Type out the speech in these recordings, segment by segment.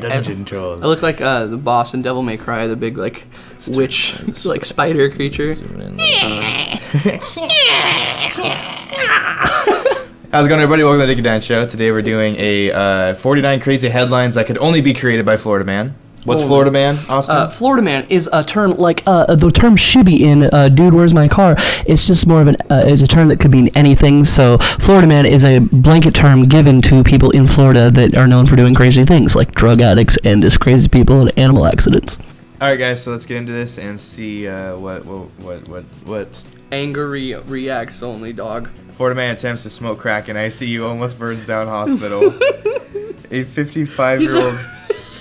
dungeon troll. I look like the boss in Devil May Cry, the big like witch, like spider creature. How's it going, everybody? Welcome to the Dick and Dan Show. Today we're doing a 49 crazy headlines that could only be created by Florida Man. What's Florida Man, Austin? Florida Man is a term like the term shibby in Dude, Where's My Car? It's just more of is a term that could mean anything. So Florida Man is a blanket term given to people in Florida that are known for doing crazy things like drug addicts and just crazy people and animal accidents. All right, guys. So let's get into this and see what. Anger reacts only, dog. Florida Man attempts to smoke crack in ICU, almost burns down hospital.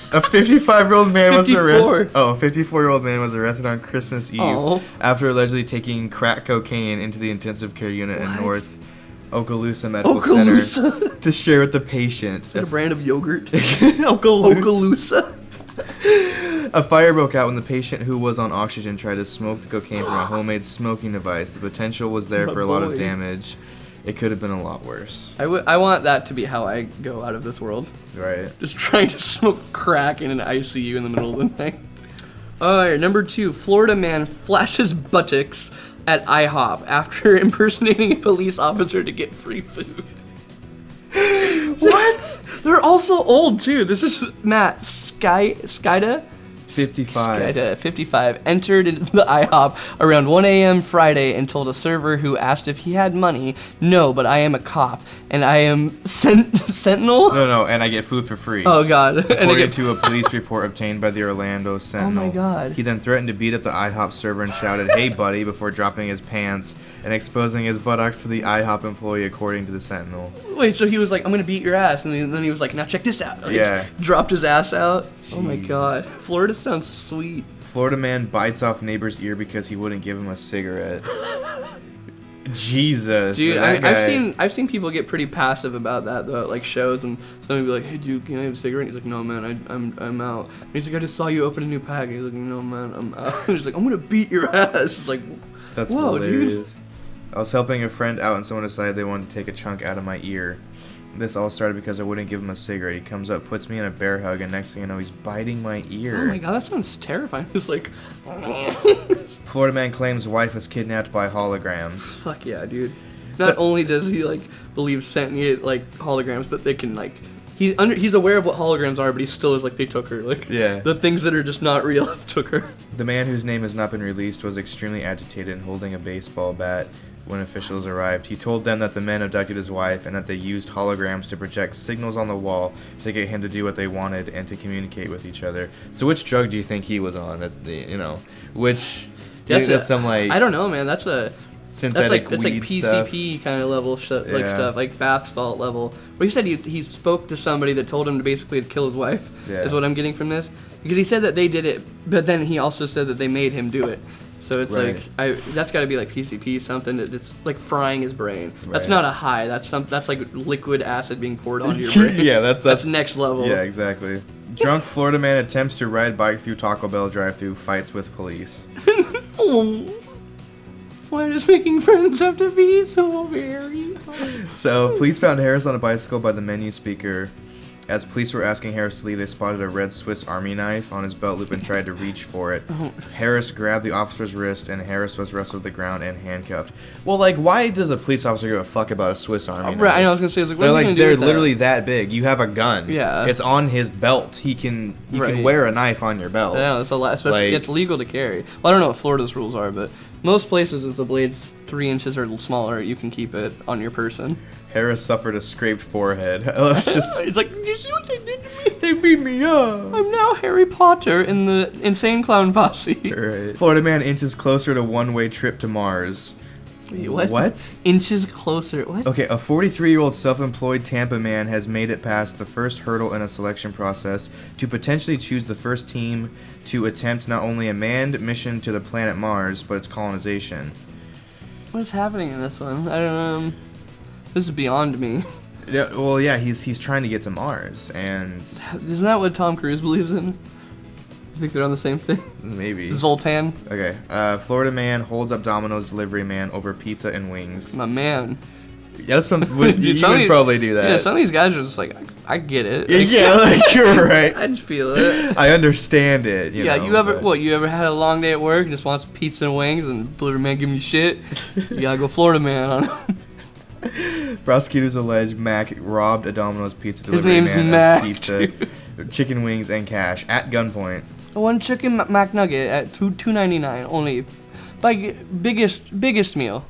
A 55-year-old man was arrested. Oh, a 54-year-old man was arrested on Christmas Eve after allegedly taking crack cocaine into the intensive care unit in North Okaloosa Medical Center to share with the patient. Is that a brand of yogurt? Okaloosa. A fire broke out when the patient, who was on oxygen, tried to smoke the cocaine from a homemade smoking device. The potential was there for a lot of damage. It could have been a lot worse. I want that to be how I go out of this world. Right. Just trying to smoke crack in an ICU in the middle of the night. Alright, number 2. Florida man flashes buttocks at IHOP after impersonating a police officer to get free food. What? They're also old, too. This is Matt Skida. 55 entered into the IHOP around 1 a.m. Friday and told a server who asked if he had money, "No, but I am a cop, and I am Sentinel." No, and I get food for free. Oh, God. According to a police report obtained by the Orlando Sentinel. Oh, my God. He then threatened to beat up the IHOP server and shouted, "Hey, buddy," before dropping his pants and exposing his buttocks to the IHOP employee, according to the Sentinel. Wait, so he was like, "I'm going to beat your ass," and then he was like, "Now check this out." Like, yeah. Dropped his ass out. Jeez. Oh, my God. Florida sounds sweet. Florida man bites off neighbor's ear because he wouldn't give him a cigarette. Jesus, dude, I've seen people get pretty passive about that though, at, like shows, and somebody be like, "Hey, dude, can I have a cigarette?" And he's like, "No, man, I'm out." And he's like, "I just saw you open a new pack." And he's like, "No, man, I'm out." He's like, "I'm gonna beat your ass." It's like, that's whoa, hilarious. Dude. I was helping a friend out, and someone decided they wanted to take a chunk out of my ear. This all started because I wouldn't give him a cigarette. He comes up, puts me in a bear hug, and next thing I know, he's biting my ear. Oh my God, that sounds terrifying. It's like, Florida man claims wife was kidnapped by holograms. Fuck yeah, dude. Not only does he like believe sentient like holograms, but they can like he's aware of what holograms are, but he still is like, they took her. Like, yeah, the things that are just not real took her. The man, whose name has not been released, was extremely agitated and holding a baseball bat when officials arrived. He told them that the men abducted his wife and that they used holograms to project signals on the wall to get him to do what they wanted and to communicate with each other. So which drug do you think he was on? Which that's some like, I don't know, man. That's a synthetic that's like weed PCP kind of level stuff, like bath salt level. But he said he spoke to somebody that told him to basically kill his wife. Yeah. Is what I'm getting from this, because he said that they did it, but then he also said that they made him do it. So it's like that's got to be like PCP, something that's like frying his brain. Right. That's not a high. That's like liquid acid being poured onto your brain. Yeah, that's next level. Yeah, exactly. Drunk Florida man attempts to ride bike through Taco Bell drive-thru, fights with police. Oh, why does making friends have to be so very hard? So police found Harris on a bicycle by the menu speaker. As police were asking Harris to leave, they spotted a red Swiss Army knife on his belt loop and tried to reach for it. Harris grabbed the officer's wrist, and Harris was wrestled to the ground and handcuffed. Well, like, why does a police officer give a fuck about a Swiss Army knife? Right, I know, I was gonna say, they're literally that big. You have a gun. Yeah. It's on his belt. You can wear a knife on your belt. Yeah, it's a lot. Especially, it's legal to carry. Well, I don't know what Florida's rules are, but most places, if the blade's 3 inches or smaller, you can keep it on your person. Harris suffered a scraped forehead. It's like, you see what they did to me? They beat me up. I'm now Harry Potter in the Insane Clown Posse. Right. Florida man inches closer to one-way trip to Mars. Wait, what? What? Inches closer. What? Okay, a 43-year-old self-employed Tampa man has made it past the first hurdle in a selection process to potentially choose the first team to attempt not only a manned mission to the planet Mars, but its colonization. What is happening in this one? I don't know. This is beyond me. Yeah, well, yeah, he's trying to get to Mars, and isn't that what Tom Cruise believes in? You think they're on the same thing? Maybe. Zoltan. Okay. Florida man holds up Domino's delivery man over pizza and wings. My man. Yeah, you would probably do that. Yeah, some of these guys are just like, I get it. Yeah, like you're right. I just feel it. I understand it. You know, you ever had a long day at work and just want some pizza and wings and delivery man give me shit? You gotta go Florida man on him. Prosecutors allege Mac robbed a Domino's pizza delivery name's man Mac, of pizza, chicken wings, and cash at gunpoint. One chicken McNugget at $2.99 only. Biggest meal.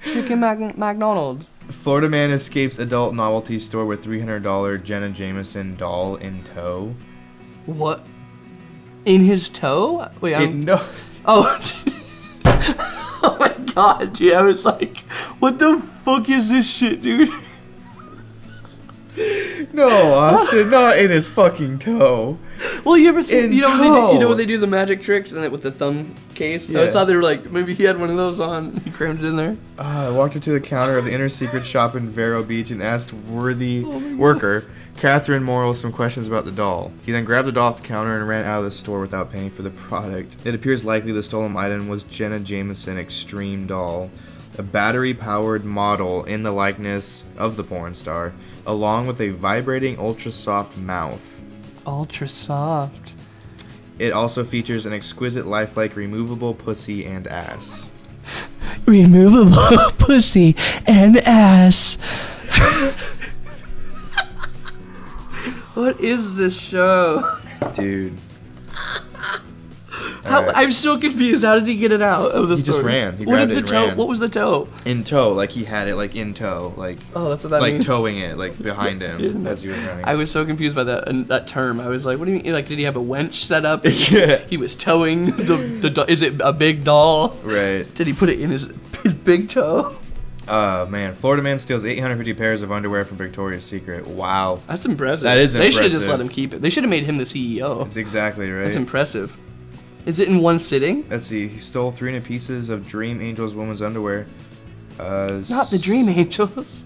Chicken McDonald. Florida man escapes adult novelty store with $300 Jenna Jameson doll in tow. What? In his toe? Wait, no. Oh. Oh my god, dude. I was like, what the fuck is this shit, dude? No, Austin, not in his fucking toe. Well, you ever seen, In you toe. know when they do the magic tricks and with the thumb case? Yeah. I thought they were like, maybe he had one of those on, he crammed it in there. I walked up to the counter of the Inner Secret shop in Vero Beach and asked worthy worker Catherine Morrill some questions about the doll. He then grabbed the doll off the counter and ran out of the store without paying for the product. It appears likely the stolen item was Jenna Jameson Extreme Doll, a battery-powered model in the likeness of the porn star, along with a vibrating ultra-soft mouth. Ultra soft. It also features an exquisite lifelike removable pussy and ass. Removable pussy and ass. What is this show? Dude. How, I'm still confused. How did he get it out of the He store? just ran. He what grabbed did it the and toe? ran. What was the toe? In tow, like he had it like in tow, like Oh, that's what that like means. towing it, like behind him as he was running. I was so confused by that term. I was like, what do you mean? Like, did he have a wench set up? Yeah. He was towing the doll. Is it a big doll? Right. Did he put it in his big toe? Man, Florida man steals 850 pairs of underwear from Victoria's Secret. Wow. That's impressive. That is They should have just impressive. let him keep it. They should have made him the CEO. That's exactly right. That's impressive. Is it in one sitting? Let's see. He stole 300 pieces of Dream Angels women's underwear. Not the Dream Angels.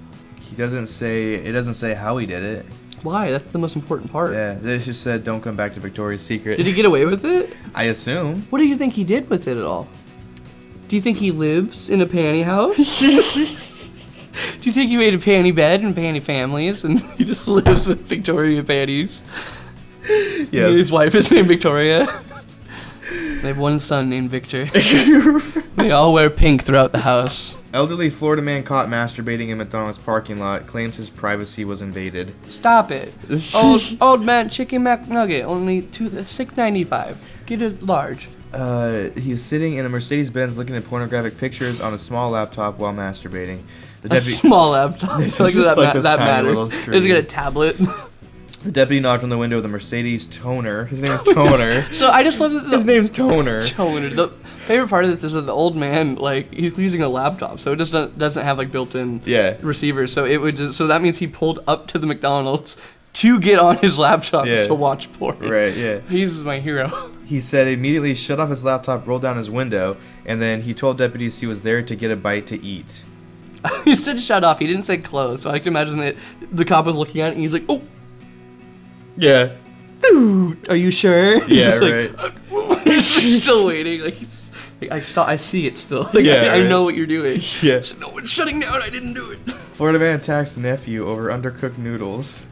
It doesn't say how he did it. Why? That's the most important part. Yeah, they just said don't come back to Victoria's Secret. Did he get away with it? I assume. What do you think he did with it at all? Do you think he lives in a panty house? Do you think he made a panty bed and panty families and he just lives with Victoria panties? Yes. His wife is named Victoria. They have one son named Victor. They all wear pink throughout the house. Elderly Florida man caught masturbating in McDonald's parking lot claims his privacy was invaded. Stop it. Old man chicken McNugget, only $6.95. Get it large. He is sitting in a Mercedes-Benz looking at pornographic pictures on a small laptop while masturbating. The A small laptop. It's Like just like this that tiny little matters. screen. Is it got a tablet? The deputy knocked on the window of the Mercedes Toner. His name is Toner. So I just love that His name's Toner. The favorite part of this is that the old man, like, he's using a laptop, so it just doesn't have like built-in receivers. So it would so that means he pulled up to the McDonald's to get on his laptop to watch porn. Right, yeah. He's my hero. He said immediately shut off his laptop, rolled down his window, and then he told deputies he was there to get a bite to eat. He said shut off. He didn't say close. So I can imagine that the cop was looking at it and he's like, oh. Yeah. Dude, are you sure? He's Yeah, just right. Like, he's like, still waiting. Like, I see it still. Like, Yeah, I right. know what you're doing. Yeah. No, it's shutting down. I didn't do it. Florida man attacks nephew over undercooked noodles.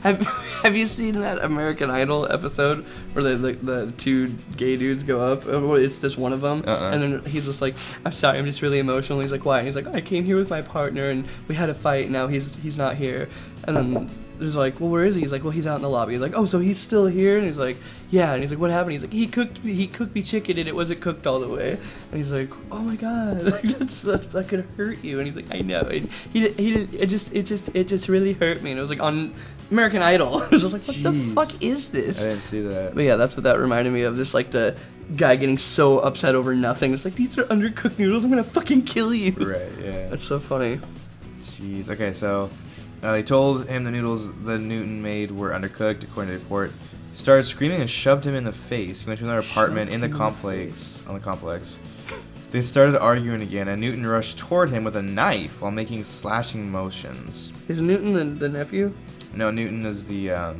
Have you seen that American Idol episode where the two gay dudes go up? It's just one of them, and then he's just like, "I'm sorry, I'm just really emotional." He's like, "Why?" And he's like, "I came here with my partner, and we had a fight. Now he's not here." And then there's like, "Well, where is he?" He's like, "Well, he's out in the lobby." He's like, "Oh, so he's still here?" And he's like, "Yeah." And he's like, "What happened?" He's like, "He cooked me chicken, and it wasn't cooked all the way." And he's like, "Oh my god, that could hurt you." And he's like, "I know." And it just really hurt me. And it was like on American Idol. I was just like, what the fuck is this? I didn't see that. But yeah, that's what that reminded me of. Just like the guy getting so upset over nothing. It's like, these are undercooked noodles. I'm gonna fucking kill you. Right, yeah. That's so funny. Jeez. Okay, so they told him the noodles the Newton made were undercooked, according to the report. He started screaming and shoved him in the face. He went to another apartment on the complex. They started arguing again, and Newton rushed toward him with a knife while making slashing motions. Is Newton the nephew? No, Newton is the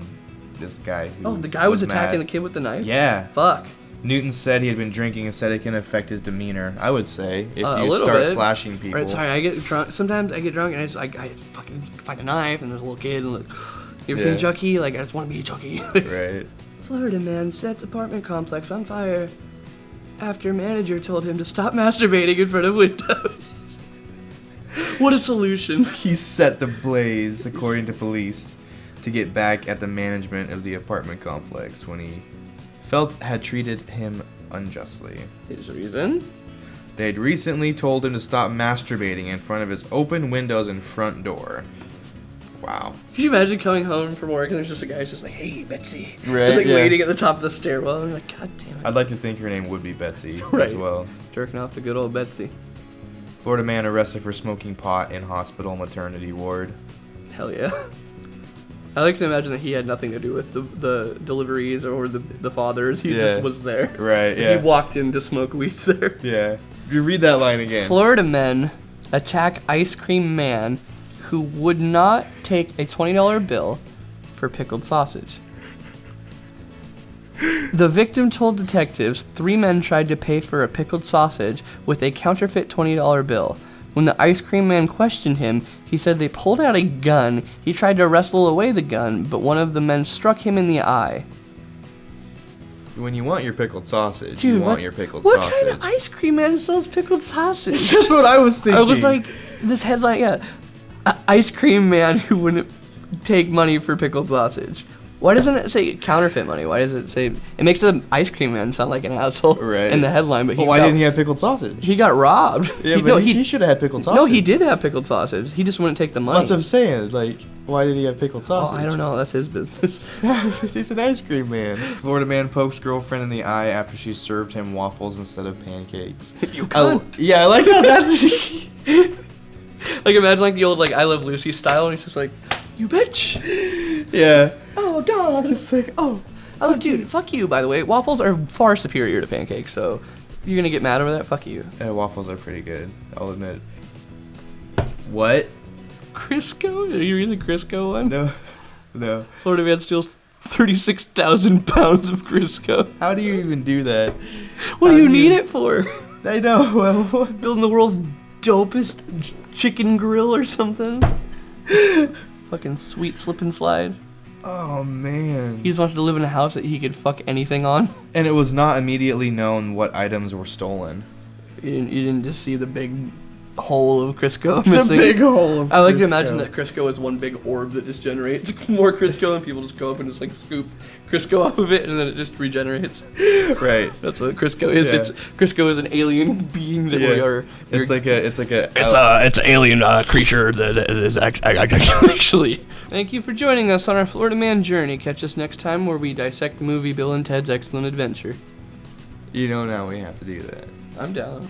this guy. Who Oh, the guy was mad. attacking the kid with the knife? Yeah. Fuck. Newton said he had been drinking and said it can affect his demeanor. I would say if A you little start bit. slashing people. Right, sorry, I get drunk. Sometimes I get drunk and I fucking find a knife and there's a little kid and like, you ever seen Chucky? Like, I just want to be a Chucky. Right. Florida man sets apartment complex on fire after manager told him to stop masturbating in front of windows. What a solution. He set the blaze, according to police, to get back at the management of the apartment complex when he felt had treated him unjustly. His reason? They'd recently told him to stop masturbating in front of his open windows and front door. Wow. Could you imagine coming home from work and there's just a guy who's just like, hey, Betsy. Right, He's like yeah. waiting at the top of the stairwell. And you're like, God damn it. I'd like to think her name would be Betsy Right. as well. Jerking off the good old Betsy. Florida man arrested for smoking pot in hospital maternity ward. Hell yeah. I like to imagine that he had nothing to do with the deliveries or the fathers. He just was there. Right, yeah. He walked in to smoke weed there. Yeah. You read that line again. Florida men attack ice cream man who would not take a $20 bill for pickled sausage. The victim told detectives 3 men tried to pay for a pickled sausage with a counterfeit $20 bill. When the ice cream man questioned him, he said they pulled out a gun. He tried to wrestle away the gun, but one of the men struck him in the eye. When you want your pickled sausage, Dude, you want what, your pickled what sausage. kind of ice cream man sells pickled sausage? That's what I was thinking. I was like, this headline, yeah. Ice cream man who wouldn't take money for pickled sausage. Why doesn't it say counterfeit money? Why does it say... It makes the ice cream man sound like an asshole in the headline, but why didn't he have pickled sausage? He got robbed. Yeah, he should have had pickled sausage. No, he did have pickled sausage. He just wouldn't take the money. That's what I'm saying. Like, why did he have pickled sausage? Oh, I don't know. That's his business. He's an ice cream man. Florida man pokes girlfriend in the eye after she served him waffles instead of pancakes. You cunt. Yeah, I like how that's... Like, imagine like the old, like, I Love Lucy style, and he's just like, you bitch. Yeah. Oh, dog. It's like, oh, dude, fuck you, by the way. Waffles are far superior to pancakes, so you're gonna get mad over that? Fuck you. yeah, waffles are pretty good. I'll admit. What? Crisco? Are you reading the Crisco one? No. Florida man steals 36,000 pounds of Crisco. How do you even do that? What do you need it for? I know. Well, Building the world's dopest chicken grill or something? Fucking sweet slip and slide. oh man. He just wants to live in a house that he could fuck anything on. And it was not immediately known what items were stolen. You didn't just see the big hole of Crisco The missing. big hole of I like to Crisco. imagine that Crisco is one big orb that just generates more Crisco, and people just go up and just like scoop Crisco off of it, and then it just regenerates. Right. That's what Crisco is. Yeah. Crisco is an alien being that we are. It's like a. It's an alien creature that is actually. Thank you for joining us on our Florida Man journey. Catch us next time where we dissect the movie Bill and Ted's Excellent Adventure. You know now we have to do that. I'm down.